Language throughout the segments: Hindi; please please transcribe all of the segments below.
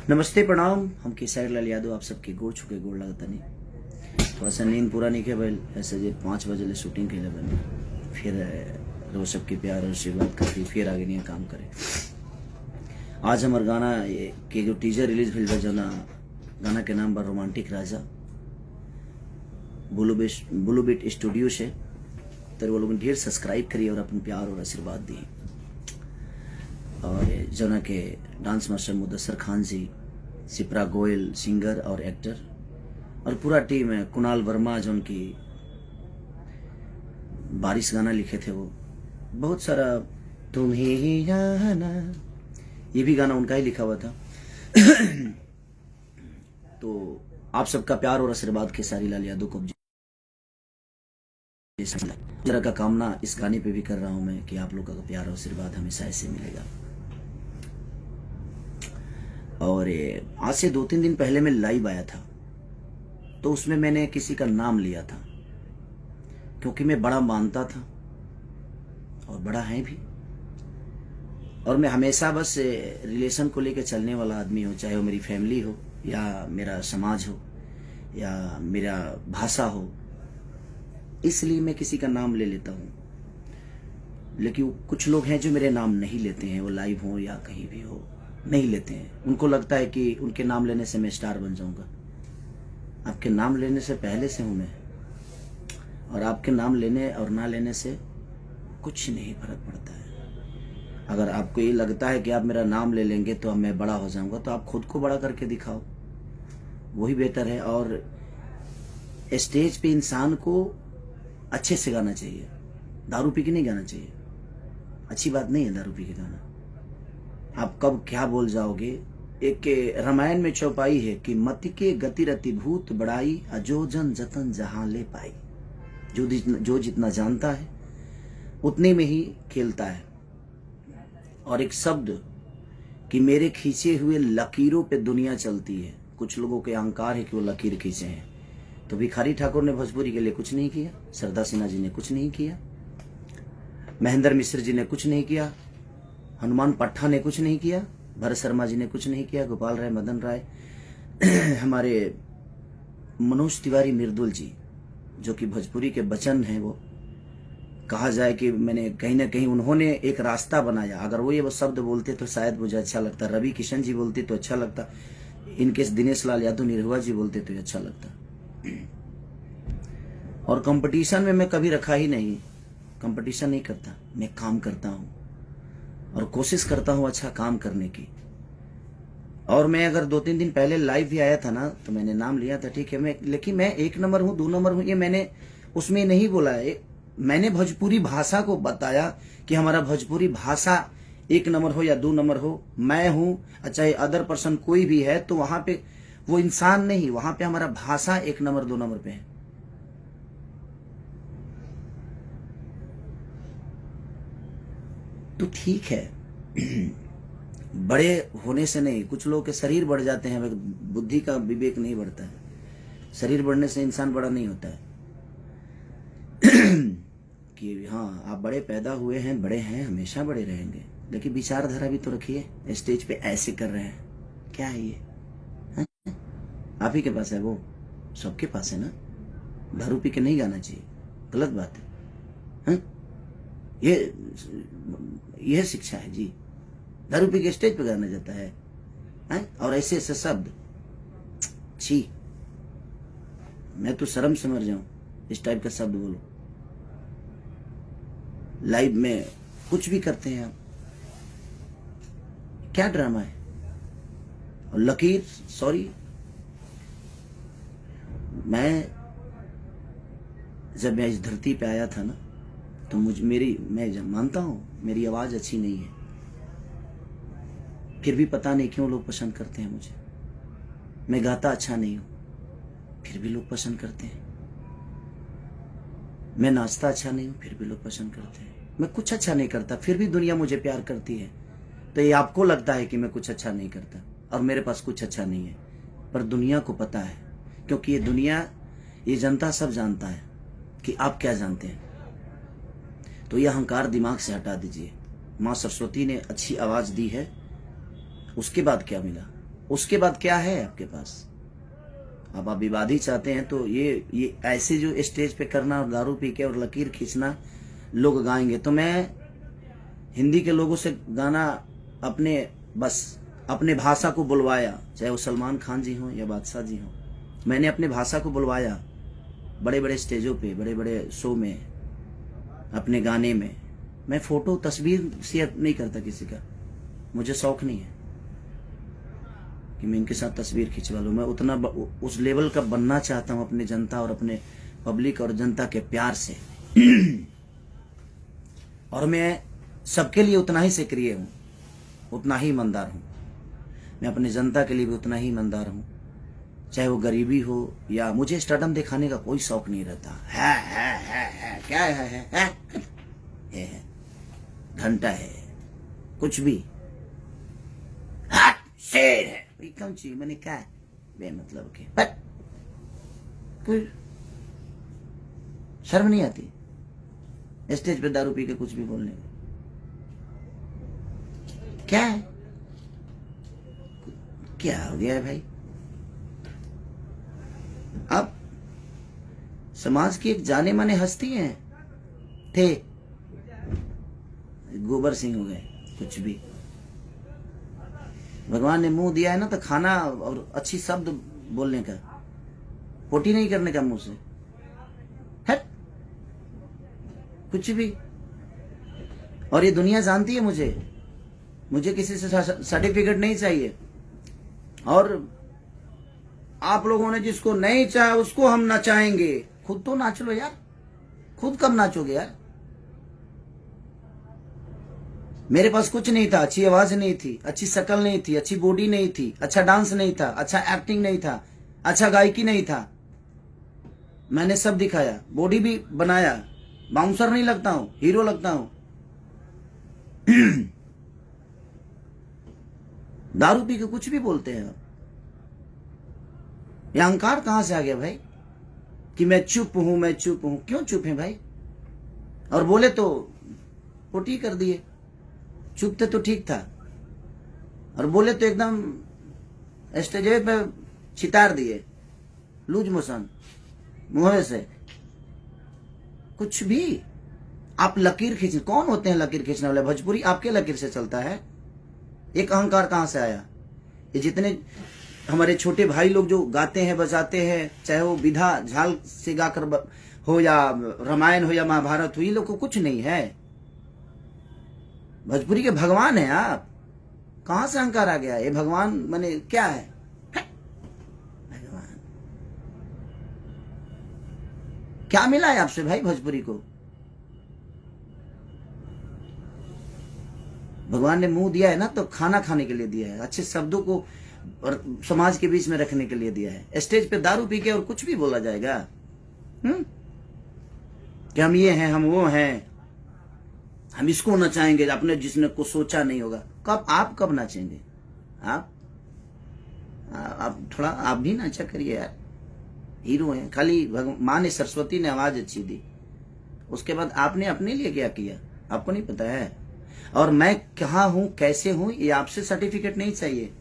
नमस्ते प्रणाम। हम केसरी लाल यादव आप सबके गोड़ छुके गोड़ लगता नहीं। थोड़ा सा नींद पूरा नहीं के भाई, ऐसे जे 5 बजे ले शूटिंग के लिए बने, फिर रोज सबके प्यार और आशीर्वाद करके फिर आगे नहीं काम करे। आज हमारे गाना के जो टीजर रिलीज भइल बा, जौना गाना के नाम बा रोमांटिक राजा। ब्लू बीट स्टूडियो से तो वो लोग ढेर सब्सक्राइब करिए और अपन प्यार और आशीर्वाद दिए। और जना के डांस मास्टर मुदस्सर खान जी, सिप्रा गोयल सिंगर और एक्टर, और पूरा टीम है। कुणाल वर्मा जो उनकी बारिश गाना लिखे थे, वो बहुत सारा तुम ही जाना, ये भी गाना उनका ही लिखा हुआ था। तो आप सबका प्यार और आशीर्वाद केसरी लाल यादव को जरा का कामना इस गाने पे भी कर रहा हूं मैं कि आप लोगों का प्यार और आशीर्वाद हमेशा ऐसे मिलेगा। और आज से 2-3 दिन पहले मैं लाइव आया था, तो उसमें मैंने किसी का नाम लिया था क्योंकि मैं बड़ा मानता था और बड़ा है भी। और मैं हमेशा बस रिलेशन को लेकर चलने वाला आदमी हूँ, चाहे वो मेरी फैमिली हो या मेरा समाज हो या मेरा भाषा हो, इसलिए मैं किसी का नाम ले लेता हूँ। लेकिन कुछ लोग हैं जो मेरे नाम नहीं लेते हैं, वो लाइव हो या कहीं भी हो नहीं लेते हैं। उनको लगता है कि उनके नाम लेने से मैं स्टार बन जाऊंगा। आपके नाम लेने से पहले से हूं मैं, और आपके नाम लेने और ना लेने से कुछ नहीं फर्क पड़ता है। अगर आपको ये लगता है कि आप मेरा नाम ले लेंगे तो मैं बड़ा हो जाऊंगा, तो आप खुद को बड़ा करके दिखाओ, वही बेहतर है। और स्टेज पे इंसान को अच्छे से गाना चाहिए, दारू पी के नहीं गाना चाहिए। अच्छी बात नहीं है दारू पी के गाना। आप कब क्या बोल जाओगे। एक रामायण में चौपाई है कि मति के गति रति भूत बड़ाई, अजो जन जतन जहां ले पाई। जो जितना जानता है उतने में ही खेलता है। और एक शब्द कि मेरे खींचे हुए लकीरों पे दुनिया चलती है। कुछ लोगों के अहंकार है कि वो लकीर खींचे हैं। तो भिखारी ठाकुर ने भोजपुरी के लिए कुछ नहीं किया, सरदा सिन्हा जी ने कुछ नहीं किया, महेंद्र मिश्र जी ने कुछ नहीं किया, हनुमान पट्टा ने कुछ नहीं किया, भरत शर्मा जी ने कुछ नहीं किया, गोपाल राय, मदन राय, हमारे मनोज तिवारी मिर्दुल जी जो कि भोजपुरी के बचन हैं, वो कहा जाए कि मैंने कहीं ना कहीं उन्होंने एक रास्ता बनाया। अगर वो ये शब्द बोलते तो शायद मुझे अच्छा लगता, रवि किशन जी बोलते तो अच्छा लगता, इनके दिनेश लाल यादव निरहुआ जी बोलते तो अच्छा लगता। और कंपटीशन में मैं कभी रखा ही नहीं, कंपटीशन नहीं करता, मैं काम करता हूं और कोशिश करता हूं अच्छा काम करने की। और मैं अगर 2-3 दिन पहले लाइव भी आया था ना, तो मैंने नाम लिया था, ठीक है, लेकिन मैं 1 नंबर हूं, 2 नंबर हूं, ये मैंने उसमें नहीं बोला है। मैंने भोजपुरी भाषा को बताया कि हमारा भोजपुरी भाषा 1 नंबर हो या 2 नंबर हो, मैं हूं, चाहे अदर पर्सन कोई भी है, तो वहां पे वो इंसान नहीं, वहां पे हमारा भाषा 1 नंबर 2 नंबर पे है। तो ठीक है, बड़े होने से नहीं, कुछ लोगों के शरीर बढ़ जाते हैं, बुद्धि का विवेक नहीं बढ़ता है। शरीर बढ़ने से इंसान बड़ा नहीं होता है। कि हाँ आप बड़े पैदा हुए हैं, बड़े हैं, हमेशा बड़े रहेंगे, लेकिन विचारधारा भी तो रखिए। स्टेज पे ऐसे कर रहे हैं, क्या है ये? है? आप ही के पास है, वो सबके पास है ना। दारू पी के नहीं गाना चाहिए, गलत बात है। ये शिक्षा है जी। दारू पी के स्टेज पे गाना जाता है, और ऐसे ऐसे शब्द, छी, मैं तो शर्म से मर जाऊं इस टाइप का शब्द बोलो। लाइव में कुछ भी करते हैं आप, क्या ड्रामा है। और लकीर, सॉरी, मैं जब मैं इस धरती पे आया था ना, तो मैं मानता हूं मेरी आवाज अच्छी नहीं है, फिर भी पता नहीं क्यों लोग पसंद करते हैं मुझे। मैं गाता अच्छा नहीं हूं, फिर भी लोग पसंद करते हैं। मैं नाचता अच्छा नहीं हूं, फिर भी लोग पसंद करते हैं। मैं कुछ अच्छा नहीं करता, फिर भी दुनिया मुझे प्यार करती है। तो ये आपको लगता है कि मैं कुछ अच्छा नहीं करता और मेरे पास कुछ अच्छा नहीं है, पर दुनिया को पता है, क्योंकि ये दुनिया, ये जनता सब जानता है कि आप क्या जानते हैं। तो यह अहंकार दिमाग से हटा दीजिए। माँ सरस्वती ने अच्छी आवाज दी है, उसके बाद क्या मिला? उसके बाद क्या है आपके पास? अब आप विवादी चाहते हैं तो ये ऐसे जो स्टेज पे करना और दारू पी के और लकीर खींचना लोग गाएंगे, तो मैं हिंदी के लोगों से गाना अपने भाषा को बुलवाया, चाहे वो सलमान खान जी हों या बादशाह जी हों। मैंने अपने भाषा को बुलवाया बड़े बड़े स्टेजों पे, बड़े बड़े शो में, अपने गाने में। मैं फोटो तस्वीर शेयर नहीं करता किसी का, मुझे शौक नहीं है कि मैं इनके साथ तस्वीर खिंचवा लूँ। मैं उतना उस लेवल का बनना चाहता हूँ अपने जनता और अपने पब्लिक और जनता के प्यार से। और मैं सबके लिए उतना ही सक्रिय हूँ, उतना ही ईमानदार हूँ। मैं अपने जनता के लिए भी उतना ही ईमानदार हूँ, चाहे वो गरीबी हो या मुझे स्टारडम दिखाने का कोई शौक नहीं रहता। है क्या है घंटा है कुछ भी, शेर है कौन चीज, मैंने क्या है बेमतलब के, कोई शर्म नहीं आती स्टेज पे दारू पी के कुछ भी बोलने में? क्या है, क्या हो गया है भाई? आप समाज की एक जाने माने हस्ती हैं, थे, गोबर सिंह हो गए कुछ भी। भगवान ने मुंह दिया है ना तो खाना और अच्छी शब्द बोलने का, पोटी नहीं करने का मुंह से, है कुछ भी। और ये दुनिया जानती है मुझे किसी से सर्टिफिकेट नहीं चाहिए। और आप लोगों ने जिसको नहीं चाहा उसको हम नचाएंगे। खुद तो नाच लो यार, खुद कब नाचोगे यार? मेरे पास कुछ नहीं था, अच्छी आवाज नहीं थी, अच्छी शक्ल नहीं थी, अच्छी बॉडी नहीं थी, अच्छा डांस नहीं था, अच्छा एक्टिंग नहीं था, अच्छा गायकी नहीं था। मैंने सब दिखाया, बॉडी भी बनाया, बाउंसर नहीं लगता हूं, हीरो लगता हूं। दारू पी के कुछ भी बोलते हैं आप। ये अहंकार कहां से आ गया भाई कि मैं चुप हूं, मैं चुप हूं? क्यों चुप है भाई? और बोले तो पोटी कर दिए। चुप थे तो ठीक था, और बोले तो एकदम स्टेज पे छितार दिए, लूज मोशन मुंह से। कुछ भी आप लकीर खींच, कौन होते हैं लकीर खींचने वाले? भोजपुरी आपके लकीर से चलता है। एक अहंकार कहां से आया? ये जितने हमारे छोटे भाई लोग जो गाते हैं बजाते हैं, चाहे वो विधा झाल से गाकर हो या रामायण हो या महाभारत हो, ये लोग को कुछ नहीं है। भोजपुरी के भगवान है आप। कहां से अहंकार आ गया? ये भगवान माने क्या है? भगवान क्या मिला है आपसे भाई भोजपुरी को? भगवान ने मुंह दिया है ना तो खाना खाने के लिए दिया है, अच्छे शब्दों को और समाज के बीच में रखने के लिए दिया है। स्टेज पे दारू पी के और कुछ भी बोला जाएगा कि हम ये हैं, हम वो हैं, हम इसको नचाएंगे, अपने जिसने को सोचा नहीं होगा। कब नाचेंगे आप थोड़ा आप भी नाचा करिए यार, हीरो हैं। खाली माँ ने, सरस्वती ने आवाज अच्छी दी, उसके बाद आपने अपने लिए क्या किया आपको नहीं पता है। और मैं कहाँ हूं, कैसे हूं, ये आपसे सर्टिफिकेट नहीं चाहिए।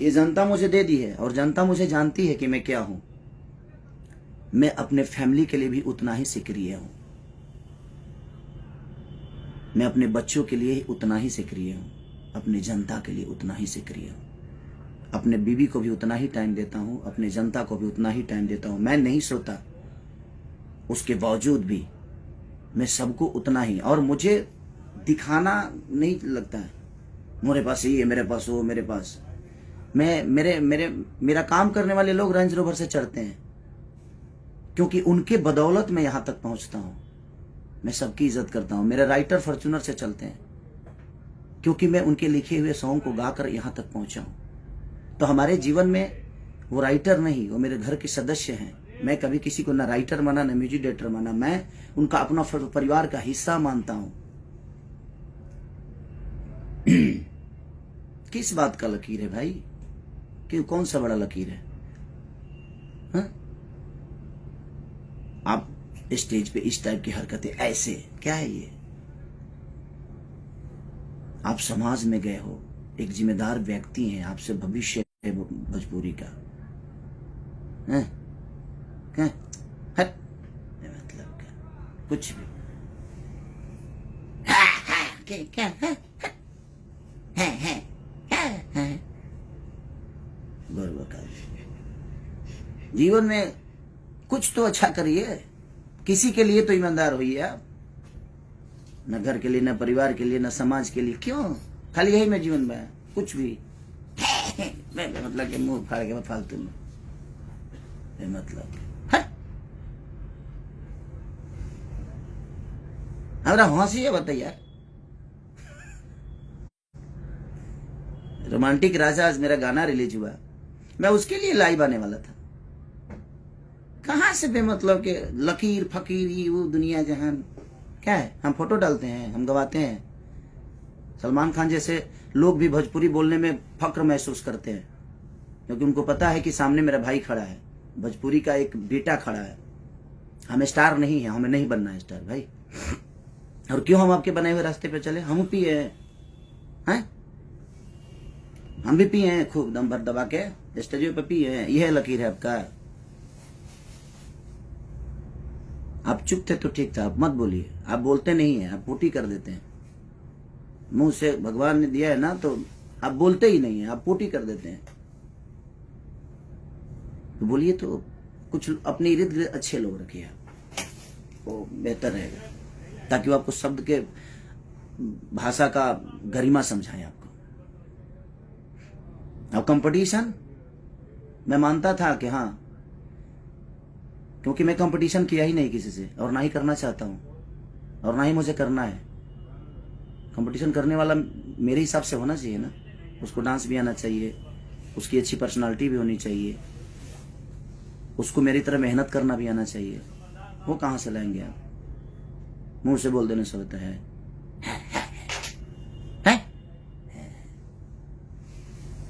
ये जनता मुझे दे दी है और जनता मुझे जानती है कि मैं क्या हूं। मैं अपने फैमिली के लिए भी उतना ही सक्रिय हूं, मैं अपने बच्चों के लिए उतना ही सक्रिय हूं, अपने जनता के लिए उतना ही सक्रिय हूं, अपने बीवी को भी उतना ही टाइम देता हूं, अपने जनता को भी उतना ही टाइम देता हूं। मैं नहीं सोता, उसके बावजूद भी मैं सबको उतना ही। और मुझे दिखाना नहीं लगता है मेरे पास ये, मेरे पास वो, मेरे पास मेरा काम करने वाले लोग रेंज रोवर से चढ़ते हैं क्योंकि उनके बदौलत मैं यहां तक पहुंचता हूं। मैं सबकी इज्जत करता हूं। मेरे राइटर फॉर्च्यूनर से चलते हैं क्योंकि मैं उनके लिखे हुए सॉन्ग को गाकर यहां तक पहुंचा हूं। तो हमारे जीवन में वो राइटर नहीं, वो मेरे घर के सदस्य हैं। मैं कभी किसी को ना राइटर माना ना म्यूजिक डायरेक्टर माना, मैं उनका अपना परिवार का हिस्सा मानता हूं। किस बात का लकीर है भाई? कि कौन सा बड़ा लकीर है? हा? आप स्टेज पे इस टाइप की हरकतें, ऐसे क्या है ये? आप समाज में गए हो, एक जिम्मेदार व्यक्ति हैं, आपसे भविष्य है भोजपुरी का। हैं? क्या हट, मतलब क्या कुछ भी क्या है गौरव का। जीवन में कुछ तो अच्छा करिए, किसी के लिए तो ईमानदार होइए आप, न घर के लिए, न परिवार के लिए, न समाज के लिए। क्यों खाली यही मैं जीवन में कुछ भी मतलब कि मुंह फाड़ के फालतू में मतलब हमारा हंसी है बताइए। रोमांटिक राजा आज मेरा गाना रिलीज हुआ, मैं उसके लिए लाइव आने वाला था। कहां से बेमतलब के लकीर फकीर वो दुनिया जहान क्या है। हम फोटो डालते हैं, हम गवाते हैं। सलमान खान जैसे लोग भी भोजपुरी बोलने में फक्र महसूस करते हैं, क्योंकि उनको पता है कि सामने मेरा भाई खड़ा है, भोजपुरी का एक बेटा खड़ा है। हम स्टार नहीं है, हमें नहीं बनना है स्टार भाई। और क्यों हम आपके बनाए हुए रास्ते पे चले। हम पिए हैं, हम भी पिए हैं खूब दम भर दबा के स्टेज पे पिए हैं। यह लकीर है आपका। आप चुप थे तो ठीक था, आप मत बोलिए। आप बोलते नहीं है, आप पोटी कर देते हैं। मुंह से भगवान ने दिया है ना, तो आप बोलते ही नहीं है, आप पोटी कर देते हैं। तो बोलिए तो कुछ अपने इर्द गिर्द अच्छे लोग रखिए, वो बेहतर रहेगा, ताकि वो आपको शब्द के भाषा का गरिमा समझाएं आपको। अब कंपटीशन मैं मानता था कि हाँ, क्योंकि मैं कंपटीशन किया ही नहीं किसी से, और ना ही करना चाहता हूं, और ना ही मुझे करना है। कंपटीशन करने वाला मेरे हिसाब से होना चाहिए ना, उसको डांस भी आना चाहिए, उसकी अच्छी पर्सनालिटी भी होनी चाहिए, उसको मेरी तरह मेहनत करना भी आना चाहिए। वो कहां से लाएंगे आप। मुंह से बोल देने से होता है।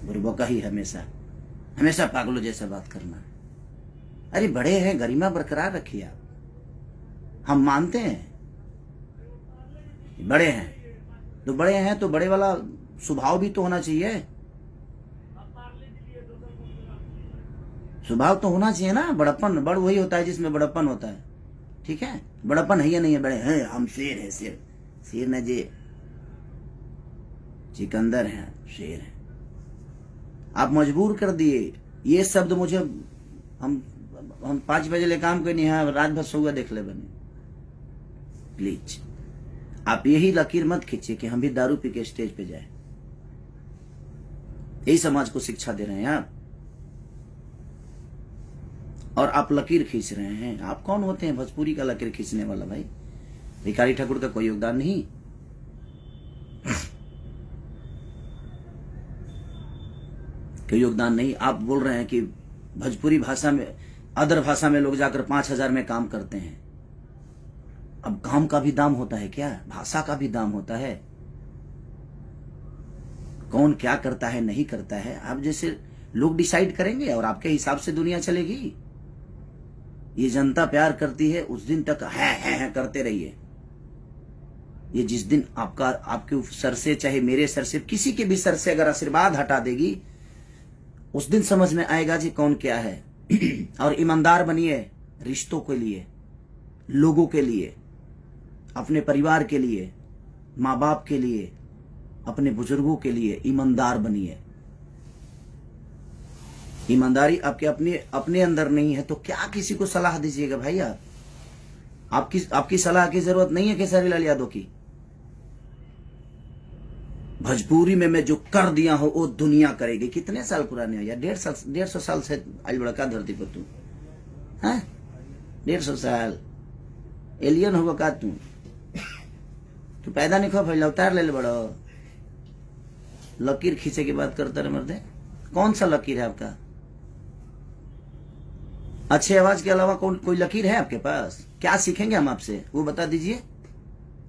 बुरबका ही हमेशा हमेशा पागलों जैसा बात करना। अरे बड़े हैं, गरिमा बरकरार रखिए आप। हम मानते हैं बड़े हैं, तो बड़े हैं तो बड़े वाला स्वभाव भी तो होना चाहिए। स्वभाव तो होना चाहिए ना। बड़प्पन, बड़ वही होता है जिसमें बड़प्पन होता है। ठीक है, बड़प्पन है या नहीं है। बड़े हैं, हम शेर है, शेर शेर न जे सिकंदर हैं, शेर है। आप मजबूर कर दिए ये शब्द मुझे। हम 5 बजे ले काम करनी है, रात भर सोगा देख ले बने। प्लीज आप यही लकीर मत खींचिए कि हम भी दारू पी के स्टेज पे जाए। यही समाज को शिक्षा दे रहे हैं आप, और आप लकीर खींच रहे हैं। आप कौन होते हैं भोजपुरी का लकीर खींचने वाला भाई। भिखारी ठाकुर का कोई योगदान नहीं। कोई योगदान नहीं। आप बोल रहे हैं कि भोजपुरी भाषा में, अदर भाषा में लोग जाकर 5,000 में काम करते हैं। अब काम का भी दाम होता है क्या? भाषा का भी दाम होता है। कौन क्या करता है नहीं करता है, आप जैसे लोग डिसाइड करेंगे और आपके हिसाब से दुनिया चलेगी। ये जनता प्यार करती है, उस दिन तक है करते रहिए। ये जिस दिन आपके सर से, चाहे मेरे सर से, किसी के भी सर से अगर आशीर्वाद हटा देगी, उस दिन समझ में आएगा जी कौन क्या है। और ईमानदार बनिए रिश्तों के लिए, लोगों के लिए, अपने परिवार के लिए, माँ बाप के लिए, अपने बुजुर्गों के लिए ईमानदार बनिए। ईमानदारी आपके अपने अंदर नहीं है तो क्या किसी को सलाह दीजिएगा भाई। आपकी सलाह की जरूरत नहीं है केसरी लाल यादव की। भोजपुरी में मैं जो कर दिया हूं वो दुनिया करेगी। कितने साल पुराने हो यार? 150 साल से आज बड़का धरती पर तू है। 150 साल एलियन होगा का तू पैदा नहीं खो फैला उतार ले बड़ो। लकीर खींचे की बात करता रहे मर्दे। कौन सा लकीर है आपका? अच्छे आवाज के अलावा कोई लकीर है आपके पास? क्या सीखेंगे हम आपसे वो बता दीजिए।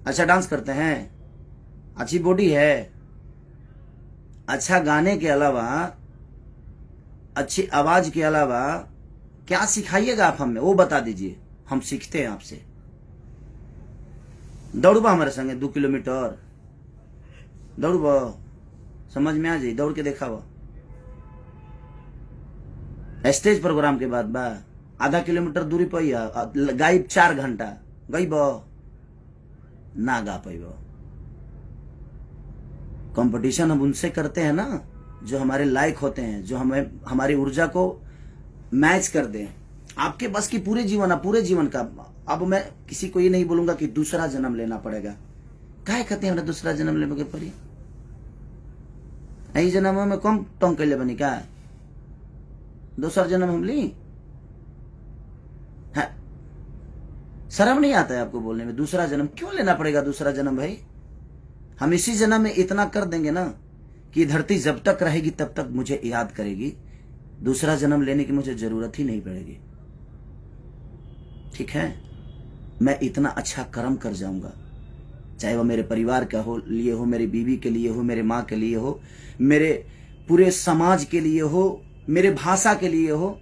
अच्छा डांस करते हैं, अच्छी बॉडी है, अच्छा गाने के अलावा, अच्छी आवाज के अलावा क्या सिखाइएगा आप हमें वो बता दीजिए, हम सीखते हैं आपसे। दौड़बा हमारे संगे 2 किलोमीटर दौड़बा, समझ में आ जाए, दौड़ के देखा हुआ स्टेज प्रोग्राम के बाद बा आधा किलोमीटर दूरी पर गायब 4 घंटा गई ना गा पैब। कंपटीशन हम उनसे करते हैं ना जो हमारे लायक होते हैं, जो हमें हमारी ऊर्जा को मैच कर दें। आपके बस की पूरे जीवन का। अब मैं किसी को ये नहीं बोलूंगा कि दूसरा जन्म लेना पड़ेगा। काहे कहते हैं दूसरा जन्म लेने के पड़ी? यही जन्म में कम टोंग कैले बनी का दूसरा जन्म हम ली? है शर्म नहीं आता है आपको बोलने में? दूसरा जन्म क्यों लेना पड़ेगा? दूसरा जन्म भाई हम इसी जन्म में इतना कर देंगे ना कि धरती जब तक रहेगी तब तक मुझे याद करेगी। दूसरा जन्म लेने की मुझे जरूरत ही नहीं पड़ेगी। ठीक है, मैं इतना अच्छा कर्म कर जाऊंगा, चाहे वो मेरे परिवार का हो लिए हो, मेरी बीवी के लिए हो, मेरे माँ के लिए हो, मेरे पूरे समाज के लिए हो, मेरे भाषा के लिए हो।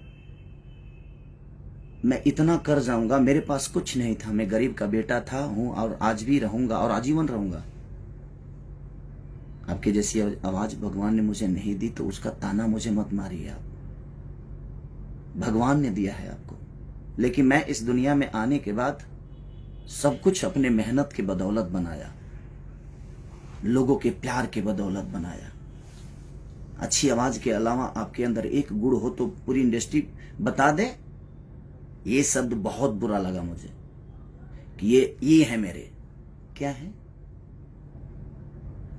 मैं इतना कर जाऊंगा। मेरे पास कुछ नहीं था, मैं गरीब का बेटा था, हूं और आज भी रहूंगा और आजीवन रहूंगा। आपके जैसी आवाज भगवान ने मुझे नहीं दी तो उसका ताना मुझे मत मारिए आप। भगवान ने दिया है आपको, लेकिन मैं इस दुनिया में आने के बाद सब कुछ अपने मेहनत की बदौलत बनाया, लोगों के प्यार के बदौलत बनाया। अच्छी आवाज के अलावा आपके अंदर एक गुण हो तो पूरी इंडस्ट्री बता दे। ये शब्द बहुत बुरा लगा मुझे कि ये है मेरे। क्या है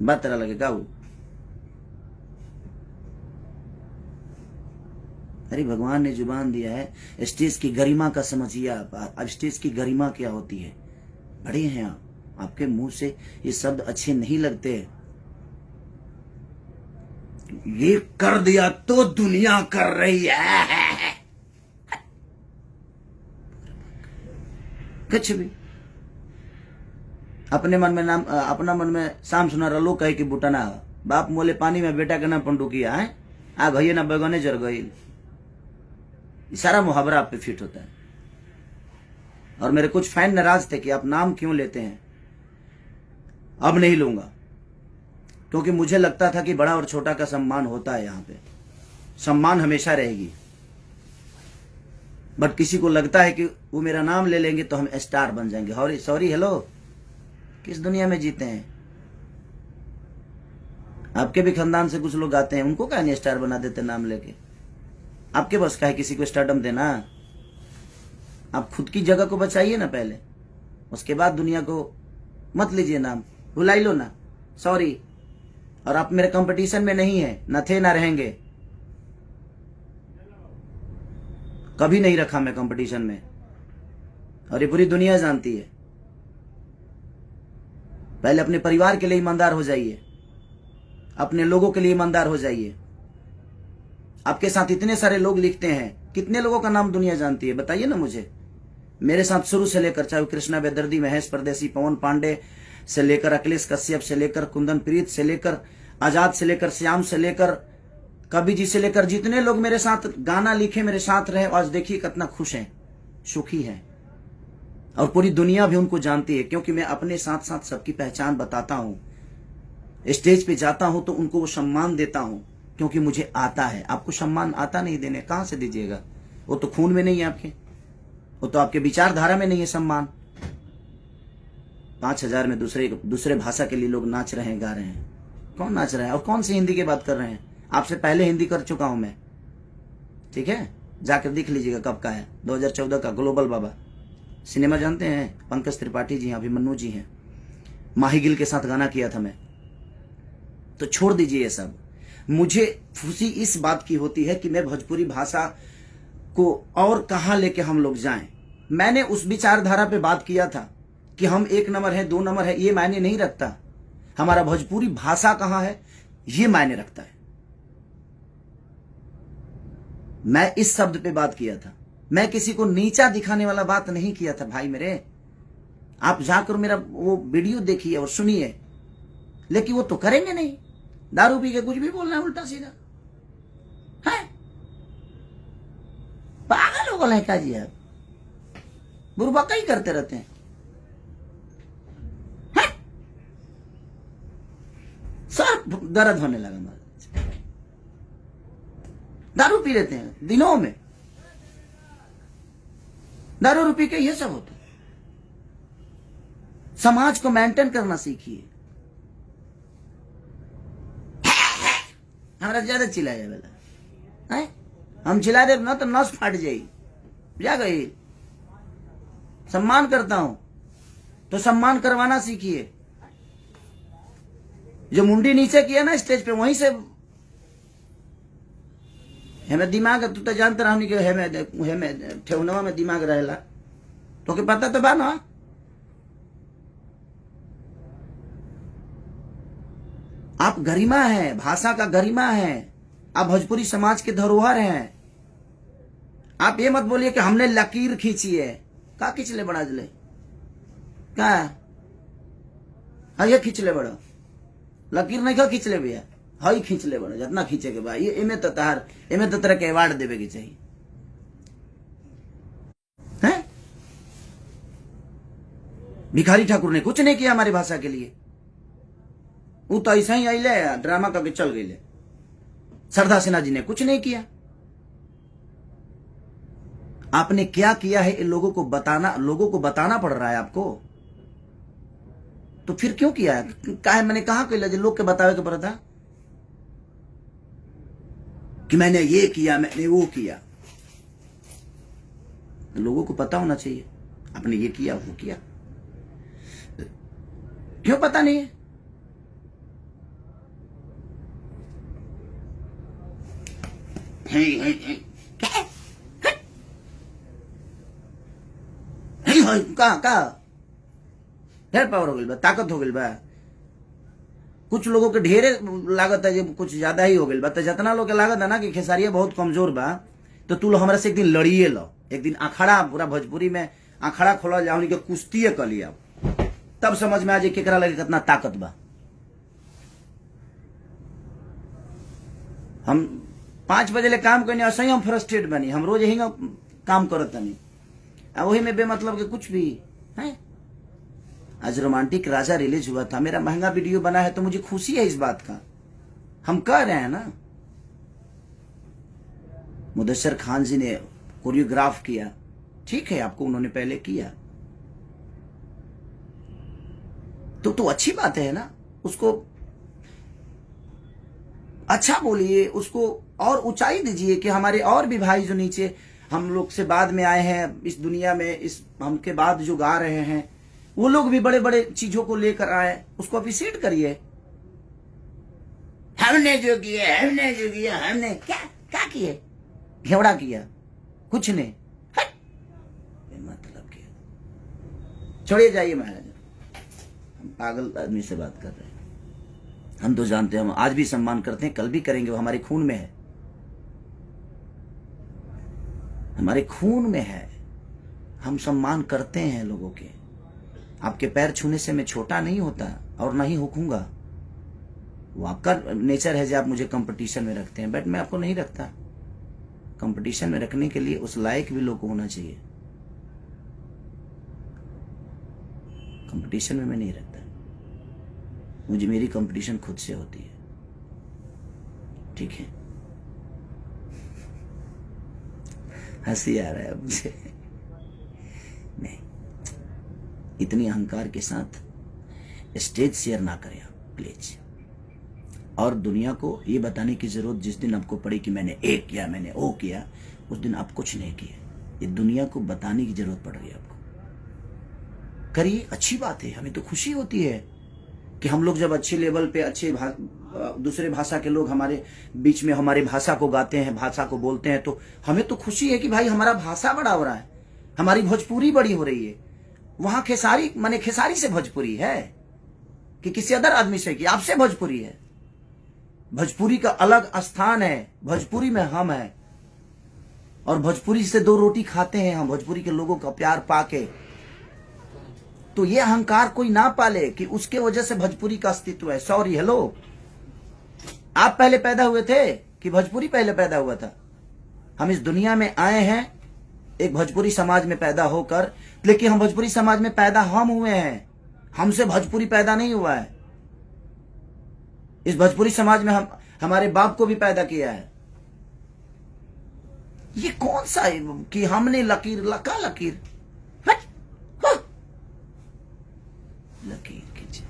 बात तेरा लगेगा वो? अरे भगवान ने जुबान दिया है, स्टेज की गरिमा का समझिए आप। अब स्टेज की गरिमा क्या होती है? बड़े हैं आप, आपके मुंह से ये शब्द अच्छे नहीं लगते। ये कर दिया तो दुनिया कर रही है कुछ भी अपने मन में नाम, अपना मन में शाम सुना रलो कहे कि बुटना बाप मोले पानी में बेटा के नाम पंडुकिया है आ गई ना बैगने जर गई। सारा मुहावरा आप पे फिट होता है। और मेरे कुछ फैन नाराज थे कि आप नाम क्यों लेते हैं। अब नहीं लूंगा, क्योंकि मुझे लगता था कि बड़ा और छोटा का सम्मान होता है। यहाँ पे सम्मान हमेशा रहेगी, बट किसी को लगता है कि वो मेरा नाम ले लेंगे तो हम स्टार बन जाएंगे। सॉरी हेलो, किस दुनिया में जीते हैं? आपके भी खानदान से कुछ लोग आते हैं, उनको क्या नहीं स्टार बना देते नाम लेके? आपके बस का है किसी को स्टारडम देना? आप खुद की जगह को बचाइए ना पहले, उसके बाद दुनिया को मत लीजिए नाम, भुला लो ना। सॉरी। और आप मेरे कंपटीशन में नहीं है, न थे ना रहेंगे, कभी नहीं रखा मैं कंपटीशन में, और ये पूरी दुनिया जानती है। पहले अपने परिवार के लिए ईमानदार हो जाइए, अपने लोगों के लिए ईमानदार हो जाइए। आपके साथ इतने सारे लोग लिखते हैं, कितने लोगों का नाम दुनिया जानती है बताइए ना मुझे। मेरे साथ शुरू से लेकर, चाहे कृष्णा बेदर्दी, महेश परदेसी, पवन पांडे से लेकर अखिलेश कश्यप से लेकर कुंदन प्रीत से लेकर आजाद से लेकर श्याम से लेकर कवि जी से लेकर, जितने लोग मेरे साथ गाना लिखे, मेरे साथ रहे, आज देखिए कितना खुश हैं, सुखी हैं। और पूरी दुनिया भी उनको जानती है, क्योंकि मैं अपने साथ साथ सबकी पहचान बताता हूं। स्टेज पे जाता हूं तो उनको वो सम्मान देता हूं, क्योंकि मुझे आता है। आपको सम्मान आता नहीं देने, कहां से दीजिएगा? वो तो खून में नहीं है आपके, वो तो आपके विचारधारा में नहीं है सम्मान। 5000 में दूसरे भाषा के लिए लोग नाच रहे हैं, गा रहे हैं। कौन नाच रहा है? और कौन सी हिंदी की बात कर रहे हैं? आपसे पहले हिंदी कर चुका हूं मैं, ठीक है? जाकर देख लीजिएगा कब का है, 2014 का। ग्लोबल बाबा सिनेमा जानते हैं? पंकज त्रिपाठी जी हैं, अभिमन्यु जी हैं, माही गिल के साथ गाना किया था मैं। तो छोड़ दीजिए ये सब। मुझे खुशी इस बात की होती है कि मैं भोजपुरी भाषा को और कहां लेके हम लोग जाएं। मैंने उस विचारधारा पे बात किया था कि हम 1 नंबर है, 2 नंबर है, ये मायने नहीं रखता। हमारा भोजपुरी भाषा कहां है ये मायने रखता है। मैं इस शब्द पे बात किया था, मैं किसी को नीचा दिखाने वाला बात नहीं किया था भाई मेरे। आप जाकर मेरा वो वीडियो देखिए और सुनिए, लेकिन वो तो करेंगे नहीं। दारू पी के कुछ भी बोलना है उल्टा सीधा, है पागल हो गए क्या जी आप? बुरबका ही करते रहते हैं। सर दर्द होने लगा। दारू पी लेते हैं दिनों में, दारू पी के ये सब होता है। समाज को मेंटेन करना सीखिए। हमारा ज्यादा चिल्लाया वाला है, हम चिल्ला दे ना तो नस फाट जाई, जा गई। सम्मान करता हूं तो सम्मान करवाना सीखिए। जो मुंडी नीचे किया ना स्टेज पे, वहीं से हमें दिमाग, तू तो जानते रहो कि हमें ठेवनवा में दिमाग रहेला, तो के पता तो बा ना। आप गरिमा है, भाषा का गरिमा है, आप भोजपुरी समाज के धरोहर हैं। आप ये मत बोलिए कि हमने लकीर खींची है। का खींच ले बड़ा जले का, हाँ ये खींच ले बड़ा, लकीर नहीं का खींच ले भैया, हाँ ही खींच ले बड़ा, जितना खींचे के भाई। ये इमे तो तरह के अवार्ड देवे के चाहिए हैं? भिखारी ठाकुर ने कुछ नहीं किया हमारी भाषा के लिए, वो तो ऐसा ही आइले ड्रामा करके चल गई। सरदार सिन्हा जी ने कुछ नहीं किया। आपने क्या किया है, लोगों को बताना पड़ रहा है आपको, तो फिर क्यों किया है? काहे मैंने कहा कि लोग के बतावे के पड़ा था कि मैंने ये किया, मैंने वो किया। लोगों को पता होना चाहिए आपने ये किया वो किया। क्यों पता नहीं है? का ढेर पावर हो गई बा, ताकत हो गई बा। कुछ लोगों के ढेरे लागत है, जब कुछ ज्यादा ही हो गई बा। तो जितना लोग के लागत है ना कि खेसारिया बहुत कमजोर बा, तो तू लोग हमारे से एक दिन लड़िए लो, एक दिन अखाड़ा, पूरा भोजपुरी में अखाड़ा खोला जाओ, के कुश्ती कर लिया, तब समझ में आ जाए केकरा लगे कितना ताकत बा। हम 5 बजे ले काम करनी, ऐसे ही हम फ्रस्ट्रेट बनी, हम रोज यही काम करत नहीं, वही में बेमतलब के कुछ भी है। आज रोमांटिक राजा रिलीज हुआ था, मेरा महंगा वीडियो बना है, तो मुझे खुशी है इस बात का। हम कह रहे हैं ना, मुदस्सर खान जी ने कोरियोग्राफ किया, ठीक है, आपको उन्होंने पहले किया तो अच्छी बात है ना। उसको अच्छा बोलिए, उसको और ऊंचाई दीजिए कि हमारे और भी भाई जो नीचे हम लोग से बाद में आए हैं इस दुनिया में, इस हमके बाद जो गा रहे हैं, वो लोग भी बड़े बड़े चीजों को लेकर आए, उसको अप्रिशिएट करिए। हमने जो किया हमने क्या किए, घेवड़ा किया, कुछ नहीं, मतलब किया। छोड़िए, जाइए महाराज, हम पागल आदमी से बात कर रहे हैं। हम तो जानते हैं, हम आज भी सम्मान करते हैं, कल भी करेंगे, वो हमारे खून में है, हमारे खून में है। हम सम्मान करते हैं लोगों के। आपके पैर छूने से मैं छोटा नहीं होता और नहीं होऊंगा, वो आपका नेचर है जो आप मुझे कंपटीशन में रखते हैं, बट मैं आपको नहीं रखता। कंपटीशन में रखने के लिए उस लायक भी लोग होना चाहिए, कंपटीशन में मैं नहीं रखता। मुझे मेरी कंपटीशन खुद से होती है, ठीक है। हंसी आ रहा है मुझे, नहीं, इतनी अहंकार के साथ स्टेज शेयर ना करें आप प्लीज। और दुनिया को ये बताने की जरूरत जिस दिन आपको पड़ी कि मैंने ये किया, मैंने वो किया, उस दिन आप कुछ नहीं किए। ये दुनिया को बताने की जरूरत पड़ रही है आपको। करिए, अच्छी बात है, हमें तो खुशी होती है कि हम लोग जब अच्छे लेवल पे, अच्छे दूसरे भाषा के लोग हमारे बीच में हमारी भाषा को गाते हैं, भाषा को बोलते हैं, तो हमें तो खुशी है कि भाई हमारा भाषा बड़ा हो रहा है, हमारी भोजपुरी बड़ी हो रही है। वहां खेसारी माने खेसारी से भोजपुरी है कि किसी अदर आदमी से, कि आपसे भोजपुरी है। भोजपुरी का अलग स्थान है, भोजपुरी में हम है, और भोजपुरी से 2 रोटी खाते हैं हम, भोजपुरी के लोगों का प्यार पाके। तो ये अहंकार कोई ना पाले कि उसके वजह से भोजपुरी का अस्तित्व है। सॉरी, हेलो, आप पहले पैदा हुए थे कि भोजपुरी पहले पैदा हुआ था? हम इस दुनिया में आए हैं एक भोजपुरी समाज में पैदा होकर, लेकिन हम भोजपुरी समाज में पैदा हम हुए हैं, हमसे भोजपुरी पैदा नहीं हुआ है। इस भोजपुरी समाज में हम हमारे बाप को भी पैदा किया है, ये कौन सा है कि हमने लकीर लका लकीर हट, हाँ। लकीर खींचे।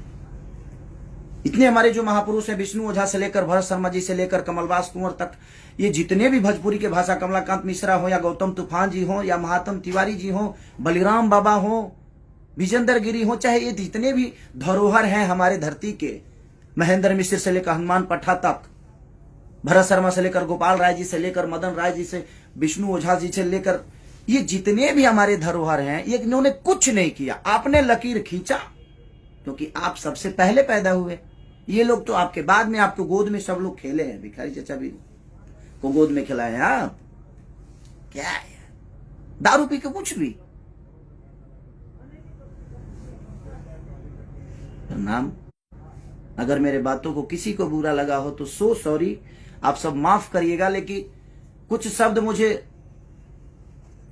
इतने हमारे जो महापुरुष हैं, विष्णु ओझा से लेकर भरत शर्मा जी से लेकर कमलवास कुंवर तक, ये जितने भी भोजपुरी के भाषा, कमलाकांत मिश्रा हो या गौतम तूफान जी हो या महात्म तिवारी जी हो, बलिराम बाबा हो, विजेंद्र गिरी हो, चाहे ये जितने भी धरोहर हैं हमारे धरती के, महेंद्र मिश्र से लेकर हनुमान पट्टा तक, भरत शर्मा से लेकर गोपाल राय जी से लेकर मदन राय जी से विष्णु ओझा जी से लेकर, ये जितने भी हमारे धरोहर हैं, ये इन्होंने कुछ नहीं किया। आपने लकीर खींचा क्योंकि आप सबसे पहले पैदा हुए। ये लोग तो आपके बाद में, आपको गोद में सब लोग खेले हैं। भिखारी चचा भी को गोद में खिलाए हैं आप। क्या है, दारू पी के कुछ भी। नाम, अगर मेरे बातों को किसी को बुरा लगा हो तो सो सॉरी, आप सब माफ करिएगा। लेकिन कुछ शब्द मुझे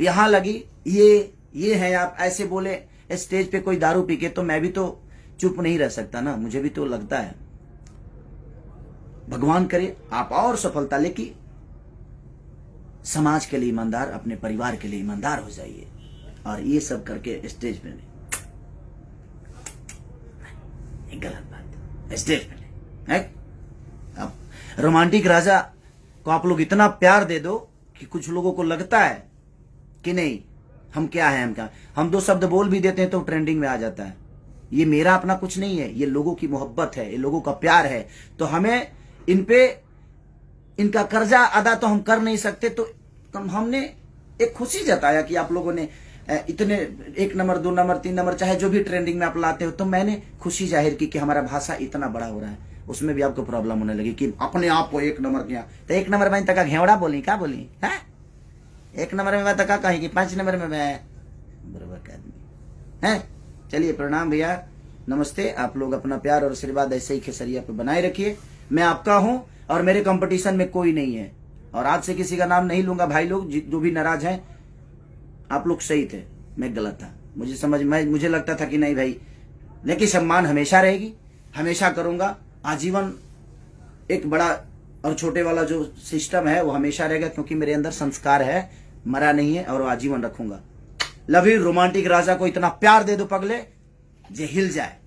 यहां लगी, ये है, आप ऐसे बोले स्टेज पे कोई दारू पी के, तो मैं भी तो चुप नहीं रह सकता ना, मुझे भी तो लगता है। भगवान करे आप और सफलता, लेकिन समाज के लिए ईमानदार, अपने परिवार के लिए ईमानदार हो जाइए। और ये सब करके स्टेज पे नहीं, गलत बात। स्टेज पे नहीं। अब रोमांटिक राजा को आप लोग इतना प्यार दे दो कि कुछ लोगों को लगता है कि नहीं हम क्या है, हम क्या, हम दो शब्द बोल भी देते हैं तो ट्रेंडिंग में आ जाता है। ये मेरा अपना कुछ नहीं है, ये लोगों की मोहब्बत है, ये लोगों का प्यार है। तो हमें इन पे इनका कर्जा अदा तो हम कर नहीं सकते, तो हमने एक खुशी जताया कि आप लोगों ने इतने 1 नंबर 2 नंबर 3 नंबर चाहे जो भी ट्रेंडिंग में आप लाते हो, तो मैंने खुशी जाहिर की कि हमारा भाषा इतना बड़ा हो रहा है। उसमें भी आपको प्रॉब्लम होने लगी कि अपने आप को 1 नंबर किया, तो 1 नंबर में तक घेवड़ा बोली, क्या बोली है, 1 नंबर में मैं तक कही कि 5 नंबर में मैं बराबर का आदमी है। चलिए प्रणाम भैया, नमस्ते। आप लोग अपना प्यार और आशीर्वाद ऐसे ही खेसरिया पे बनाए रखिए। मैं आपका हूं और मेरे कंपटीशन में कोई नहीं है, और आज से किसी का नाम नहीं लूंगा। भाई लोग जो भी नाराज हैं, आप लोग सही थे, मैं गलत था। मुझे लगता था कि नहीं भाई, लेकिन सम्मान हमेशा रहेगी, हमेशा करूंगा आजीवन। एक बड़ा और छोटे वाला जो सिस्टम है वो हमेशा रहेगा, क्योंकि मेरे अंदर संस्कार है, मरा नहीं है, और आजीवन रखूंगा। Love you. रोमांटिक राजा को इतना प्यार दे दो पगले, जे हिल जाए।